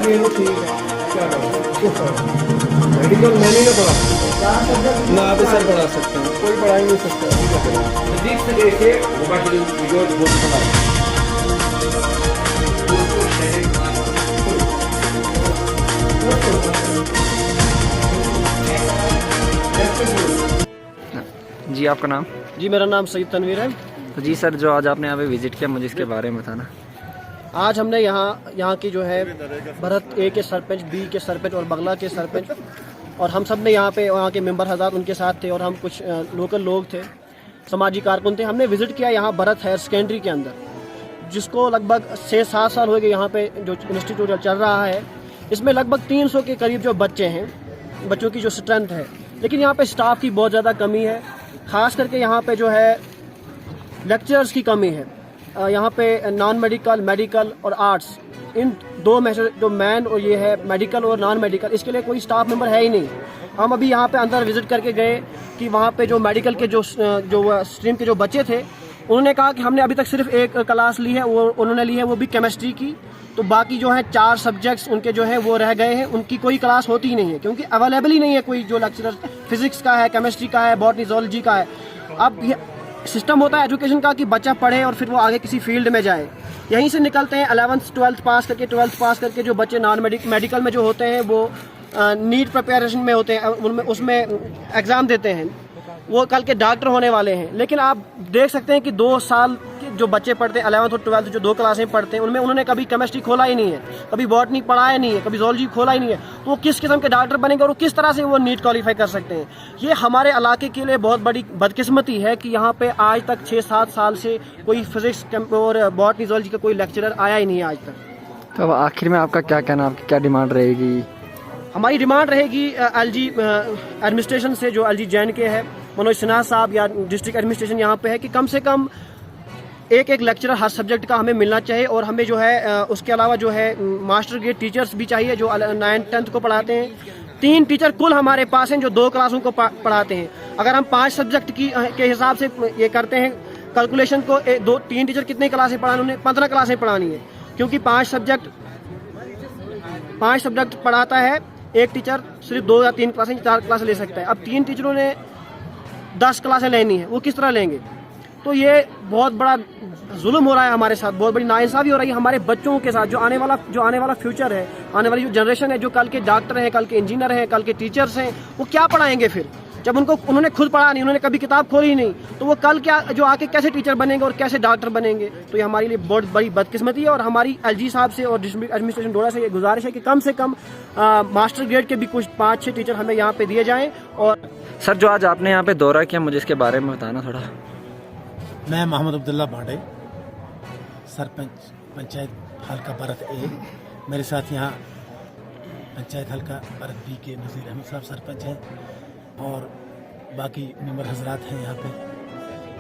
भी है ठीक है, क्या करें। मेडिकल मैंने ना पढ़ा ना, आप सर पढ़ा सकते हैं, कोई पढ़ा ही नहीं सकता। नजदीक से देखे मोबाइल वीडियो बहुत बड़ा जी। आपका नाम? जी मेरा नाम सईद तनवीर है। तो जी सर, जो आज आपने यहाँ पे विजिट किया, मुझे इसके बारे में बताना। आज हमने यहाँ की जो है भरत ए के सरपंच, बी के सरपंच और बगला के सरपंच, और हम सब ने यहाँ पे वहाँ के मेंबर हज़रात उनके साथ थे, और हम कुछ लोकल लोग थे, समाजी कारकुन थे। हमने विज़िट किया यहाँ भरत हायर सेकेंडरी के अंदर, जिसको लगभग 6-7 साल हो गए यहाँ पे जो इंस्टीट्यूट चल रहा है। इसमें लगभग 300 के करीब जो बच्चे हैं, बच्चों की जो स्ट्रेंथ है, लेकिन यहाँ पे स्टाफ की बहुत ज़्यादा कमी है। ख़ास करके यहाँ पे जो है लेक्चरर्स की कमी है। यहाँ पे नॉन मेडिकल, मेडिकल और आर्ट्स, इन दो में जो मैन और ये है मेडिकल और नॉन मेडिकल, इसके लिए कोई स्टाफ मेंबर है ही नहीं। हम अभी यहाँ पे अंदर विज़िट करके गए कि वहाँ पे जो मेडिकल के जो स्ट्रीम के जो बच्चे थे, उन्होंने कहा कि हमने अभी तक सिर्फ एक क्लास ली है, वो उन्होंने ली है, वो भी केमिस्ट्री की। तो बाकी जो है 4 सब्जेक्ट्स उनके जो है वो रह गए हैं, उनकी कोई क्लास होती ही नहीं है, क्योंकि अवेलेबल ही नहीं है कोई जो लेक्चरर फिजिक्स का है, केमिस्ट्री का है, बॉटनी, ज़ूलॉजी का है। अब ये सिस्टम होता है एजुकेशन का कि बच्चा पढ़े और फिर वो आगे किसी फील्ड में जाए। यहीं से निकलते हैं 11th 12th पास करके, 12th पास करके जो बच्चे नॉन मेडिकल में जो होते हैं वो नीट प्रिपरेशन में होते हैं, उसमें एग्ज़ाम देते हैं, वो कल के डॉक्टर होने वाले हैं। लेकिन आप देख सकते हैं कि 2 साल के जो बच्चे पढ़ते हैं 11th और 12th जो 2 क्लासें पढ़ते हैं, उनमें उन्होंने कभी केमिस्ट्री खोला ही नहीं है, कभी बॉटनी पढ़ाया नहीं है, कभी ज़ूलॉजी खोला ही नहीं है। तो वो किस किस्म के डॉक्टर बनेंगे और किस तरह से वो नीट क्वालिफाई कर सकते हैं? ये हमारे इलाके के लिए बहुत बड़ी बदकिस्मती है कि यहाँ पे आज तक 6-7 साल से कोई फिजिक्स और बॉटनी, ज़ूलॉजी का कोई लेक्चरर आया ही नहीं है आज तक। तो अब आखिर में आपका क्या कहना, आपकी क्या डिमांड रहेगी? हमारी डिमांड रहेगी LG एडमिनिस्ट्रेशन से, जो LG जैन के है, मनोज सिन्हा साहब, या डिस्ट्रिक्ट एडमिनिस्ट्रेशन यहाँ पे है, कि कम से कम एक लेक्चरर हर सब्जेक्ट का हमें मिलना चाहिए। और हमें जो है उसके अलावा जो है मास्टर ग्रेड टीचर्स भी चाहिए जो 9th 10th को पढ़ाते हैं। 3 टीचर कुल हमारे पास हैं जो 2 क्लासों को पढ़ाते हैं। अगर हम 5 सब्जेक्ट के हिसाब से ये करते हैं कैलकुलेशन को, 2-3 टीचर कितनी क्लासें पढ़ानी, उन्हें 15 क्लासें पढ़ानी है, क्योंकि 5 सब्जेक्ट पढ़ाता है एक टीचर, सिर्फ 2 या 3 क्लासें, 4 क्लासें ले सकता है। अब 3 टीचरों ने 10 क्लासें लेनी है, वो किस तरह लेंगे? तो ये बहुत बड़ा जुल्म हो रहा है हमारे साथ, बहुत बड़ी नाइंसाफी हो रही है हमारे बच्चों के साथ। जो आने वाला फ्यूचर है, आने वाली जो जनरेशन है, जो कल के डॉक्टर हैं, कल के इंजीनियर हैं, कल के टीचर्स हैं, वो क्या पढ़ाएंगे फिर? जब उन्होंने खुद पढ़ा नहीं, उन्होंने कभी किताब खोली ही नहीं, तो वो कल क्या जो आके कैसे टीचर बनेंगे और कैसे डॉक्टर बनेंगे? तो ये हमारे लिए बहुत बड़ी बदकिस्मती है। और हमारी LG साहब से और डिस्ट्रिक्ट एडमिनिस्ट्रेशन डोडा से ये गुजारिश है कि कम से कम मास्टर ग्रेड के भी कुछ 5-6 टीचर हमें यहाँ पे दिए जाएँ। और सर, जो आज आपने यहाँ पे दौरा किया, मुझे इसके बारे में बताना थोड़ा। मैं मोहम्मद अब्दुल्ला भांडे, सरपंच पंचायत हल्का भरत ए। मेरे साथ यहाँ पंचायत हल्का भरत बी के नज़ीर अहमद साहब सरपंच हैं, और बाकी मेंबर हजरात हैं यहाँ पे।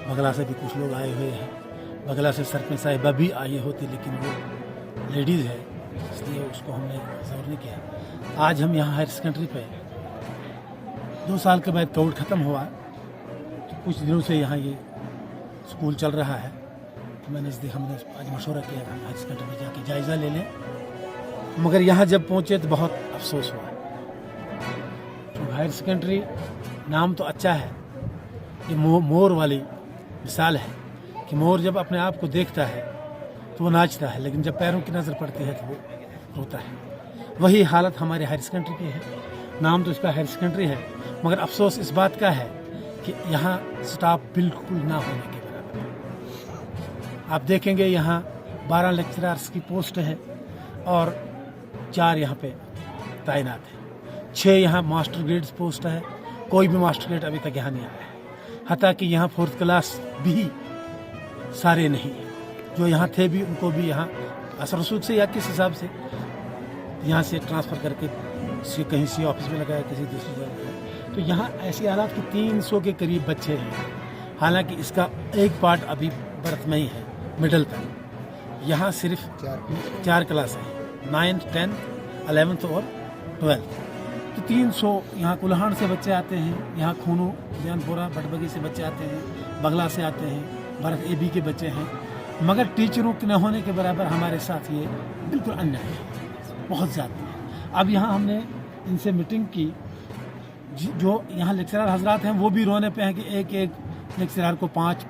बगला से भी कुछ लोग आए हुए हैं। बगला से सरपंच साहिबा भी आई होती, लेकिन वो लेडीज़ है, इसलिए उसको हमने जोर नहीं किया। आज हम यहाँ हायर सेकेंडरी पे 2 साल के बाद कोविड ख़त्म हुआ, तो कुछ दिनों से यहाँ ये स्कूल चल रहा है। तो हमने आज मशवरा किया कि हम हायर सेकेंडरी में जाके जायज़ा ले लें, मगर यहाँ जब पहुँचे तो बहुत अफसोस हुआ। तो हायर सेकेंडरी नाम तो अच्छा है, ये मोर वाली मिसाल है कि मोर जब अपने आप को देखता है तो वो नाचता है, लेकिन जब पैरों की नज़र पड़ती है तो वो रोता है। वही हालत हमारे हायर सेकेंडरी की है। नाम तो इसका हायर सेकेंडरी है, मगर अफसोस इस बात का है कि यहाँ स्टाफ बिल्कुल ना होने के बराबर। आप देखेंगे यहाँ 12 लेक्चरर्स की पोस्ट है और 4 यहाँ पे तैनात है। 6 यहाँ मास्टर ग्रेड पोस्ट है, कोई भी मास्टर ग्रेड अभी तक यहाँ नहीं आया है। हत्ता कि यहाँ 4th क्लास भी सारे नहीं है, जो यहाँ थे भी उनको भी यहाँ असर रसूख से या किस हिसाब से यहाँ से ट्रांसफ़र करके कहीं सी ऑफिस में लगाया, किसी दूसरी जगह। तो यहाँ ऐसी हालात कि 300 के करीब बच्चे हैं। हालांकि इसका एक पार्ट अभी बर्थ में ही है, मिडल तक। यहाँ सिर्फ 4 क्लास है, 9th 10th 11th और 12th। तो 300 यहाँ कुल्हाड़ से बच्चे आते हैं, यहाँ खूनो जैनपुरा बटबगी से बच्चे आते हैं, बगला से आते हैं, भरत AB के बच्चे हैं। मगर टीचरों के न होने के बराबर हमारे साथ ये बिल्कुल अन्याय है। بہت زیادہ ہے. اب یہاں ہم نے ان سے میٹنگ کی, جو یہاں لیکچرر حضرات ہیں وہ بھی رونے پہ ہیں کہ ایک ایک لیکچرر کو 5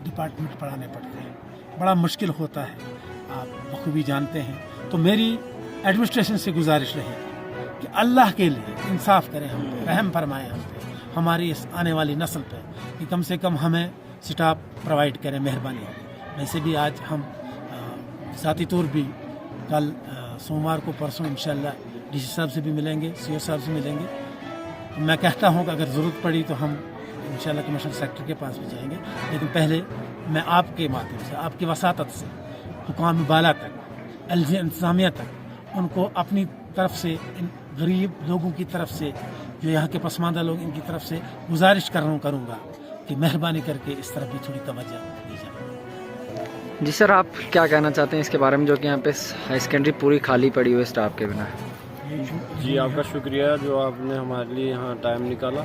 ڈپارٹمنٹ پڑھانے پڑتے ہیں, بڑا مشکل ہوتا ہے, آپ بخوبی جانتے ہیں. تو میری ایڈمنسٹریشن سے گزارش رہے گی کہ اللہ کے لیے انصاف کریں, ہم پہ رحم فرمائیں, ہم پہ, ہماری اس آنے والی نسل پہ, کہ کم سے کم ہمیں سٹاف پرووائڈ کریں, مہربانی ہوگی. ویسے بھی آج ہم ذاتی طور بھی کل سوموار کو پرسوں انشاءاللہ ڈی سی صاحب سے بھی ملیں گے, سی او صاحب سے ملیں گے. میں کہتا ہوں کہ اگر ضرورت پڑی تو ہم انشاءاللہ کمشنر سیکٹری کے پاس بھی جائیں گے, لیکن پہلے میں آپ کے مادھیم سے, آپ کی وساطت سے حکام بالا تک, LG انتظامیہ تک, ان کو اپنی طرف سے, ان غریب لوگوں کی طرف سے, جو یہاں کے پسماندہ لوگ, ان کی طرف سے گزارش کروں گا کہ مہربانی کر کے اس طرف بھی تھوڑی توجہ دی جائے. جی سر, آپ کیا کہنا چاہتے ہیں اس کے بارے میں جو کہ یہاں پہ ہائی سیکنڈری پوری خالی پڑی ہوئی اسٹاف کے بنا؟ جی آپ کا شکریہ جو آپ نے ہمارے لیے یہاں ٹائم نکالا.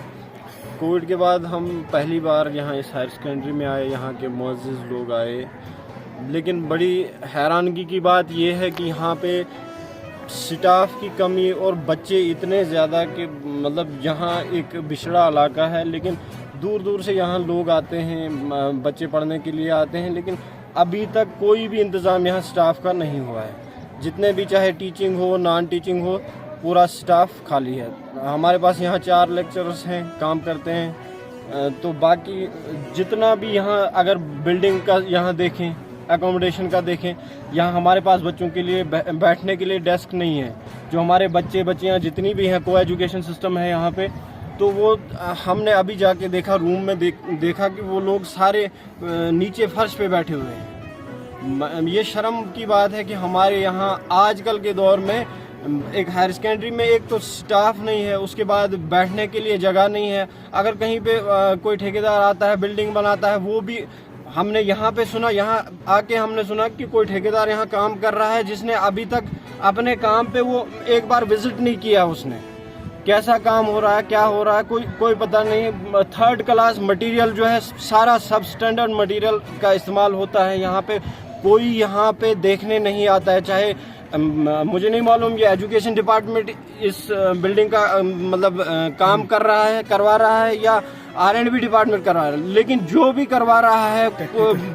کووڈ کے بعد ہم پہلی بار یہاں اس ہائر سیکنڈری میں آئے, یہاں کے معزز لوگ آئے, لیکن بڑی حیرانگی کی بات یہ ہے کہ یہاں پہ سٹاف کی کمی اور بچے اتنے زیادہ کہ مطلب یہاں ایک بچھڑا علاقہ ہے, لیکن دور دور سے یہاں لوگ آتے ہیں, بچے پڑھنے کے لیے آتے ہیں, لیکن ابھی تک کوئی بھی انتظام یہاں سٹاف کا نہیں ہوا ہے. جتنے بھی چاہے ٹیچنگ ہو نان ٹیچنگ ہو, پورا سٹاف خالی ہے. ہمارے پاس یہاں 4 لیکچررز ہیں, کام کرتے ہیں. تو باقی جتنا بھی یہاں اگر بلڈنگ کا یہاں دیکھیں, اکوموڈیشن کا دیکھیں, یہاں ہمارے پاس بچوں کے لیے بیٹھنے کے لیے ڈیسک نہیں ہے. جو ہمارے بچیاں جتنی بھی ہیں, کو ایجوکیشن سسٹم ہے یہاں پہ, تو وہ ہم نے ابھی جا کے دیکھا, روم میں دیکھا کہ وہ لوگ سارے نیچے فرش پہ بیٹھے ہوئے ہیں. یہ شرم کی بات ہے کہ ہمارے یہاں آج کل کے دور میں ایک ہائر سیکنڈری میں ایک تو سٹاف نہیں ہے, اس کے بعد بیٹھنے کے لیے جگہ نہیں ہے. اگر کہیں پہ کوئی ٹھیکیدار آتا ہے, بلڈنگ بناتا ہے, وہ بھی ہم نے یہاں پہ سنا, یہاں آ کے ہم نے سنا کہ کوئی ٹھیکیدار یہاں کام کر رہا ہے جس نے ابھی تک اپنے کام پہ وہ ایک بار وزٹ نہیں کیا. اس نے کیسا کام ہو رہا ہے, کیا ہو رہا ہے, کوئی پتہ نہیں. 3rd کلاس مٹیریل جو ہے, سارا سب سٹینڈرڈ مٹیریل کا استعمال ہوتا ہے یہاں پہ. کوئی یہاں پہ دیکھنے نہیں آتا ہے. چاہے مجھے نہیں معلوم یہ ایجوکیشن ڈپارٹمنٹ اس بلڈنگ کا مطلب کام کروا رہا ہے یا R&B ڈپارٹمنٹ کروا رہا ہے, لیکن جو بھی کروا رہا ہے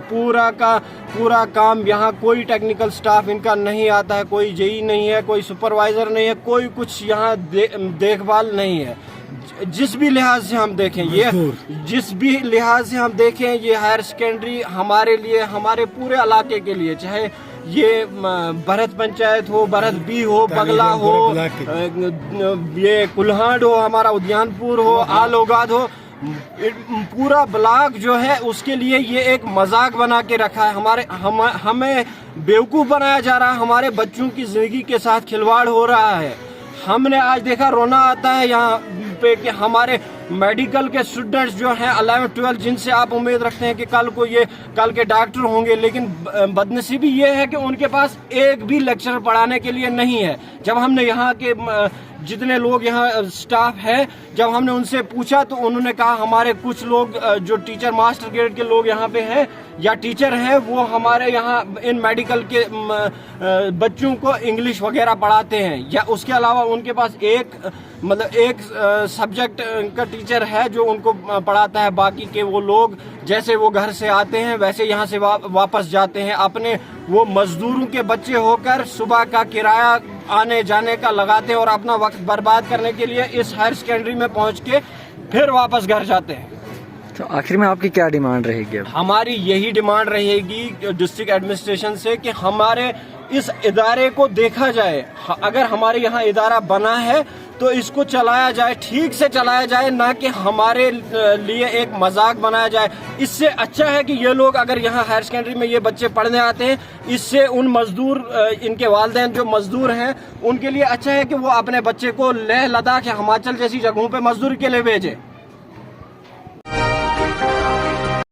پورا کام یہاں کوئی ٹیکنیکل سٹاف ان کا نہیں آتا ہے. کوئی JE نہیں ہے, کوئی سپروائزر نہیں ہے, کوئی کچھ یہاں دیکھ بھال نہیں ہے. جس بھی لحاظ سے ہم دیکھیں یہ ہائر سیکنڈری ہمارے لیے, ہمارے پورے علاقے کے لیے, چاہے یہ بھرت پنچایت ہو, بھرت بی ہو, بگلا ہو, یہ کلہانڈ ہو, ہمارا ادیان پور ہو, آل اوگاد ہو, پورا بلاک جو ہے اس کے لیے یہ ایک مذاق بنا کے رکھا ہے. ہمیں بیوقوف بنایا جا رہا ہے, ہمارے بچوں کی زندگی کے ساتھ کھلواڑ ہو رہا ہے. ہم نے آج دیکھا, رونا آتا ہے یہاں پہ کہ ہمارے میڈیکل کے اسٹوڈنٹس جو ہیں 11-12 جن سے آپ امید رکھتے ہیں کہ کل کے ڈاکٹر ہوں گے, لیکن بدنصیبی یہ ہے کہ ان کے پاس ایک بھی لیکچر پڑھانے کے لیے نہیں ہے. جب ہم نے یہاں کے جتنے لوگ یہاں سٹاف ہے, جب ہم نے ان سے پوچھا تو انہوں نے کہا ہمارے کچھ لوگ جو ٹیچر ماسٹر گریڈ کے لوگ یہاں پہ ہیں یا ٹیچر ہیں, وہ ہمارے یہاں ان میڈیکل کے بچوں کو انگلش وغیرہ پڑھاتے ہیں, یا اس کے علاوہ ان کے پاس ایک سبجیکٹ کا ٹیچر ہے جو ان کو پڑھاتا ہے. باقی کے وہ لوگ جیسے وہ گھر سے آتے ہیں ویسے یہاں سے واپس جاتے ہیں, اپنے وہ مزدوروں کے بچے ہو کر صبح کا کرایہ آنے جانے کا لگاتے ہیں اور اپنا وقت برباد کرنے کے لیے اس ہائر سیکنڈری میں پہنچ کے پھر واپس گھر جاتے ہیں. تو آخر میں آپ کی کیا ڈیمانڈ رہے گی؟ ہماری یہی ڈیمانڈ رہے گی ڈسٹرکٹ ایڈمنسٹریشن سے کہ ہمارے اس ادارے کو دیکھا جائے. اگر ہمارے یہاں ادارہ بنا ہے تو اس کو چلایا جائے, ٹھیک سے چلایا جائے, نہ کہ ہمارے لیے ایک مذاق بنایا جائے. اس سے اچھا ہے کہ یہ لوگ اگر یہاں ہائر سیکنڈری میں یہ بچے پڑھنے آتے ہیں, اس سے ان مزدور, ان کے والدین جو مزدور ہیں ان کے لیے اچھا ہے کہ وہ اپنے بچے کو لیہ لداخ یا ہماچل جیسی جگہوں پہ مزدوری کے لیے بھیجے.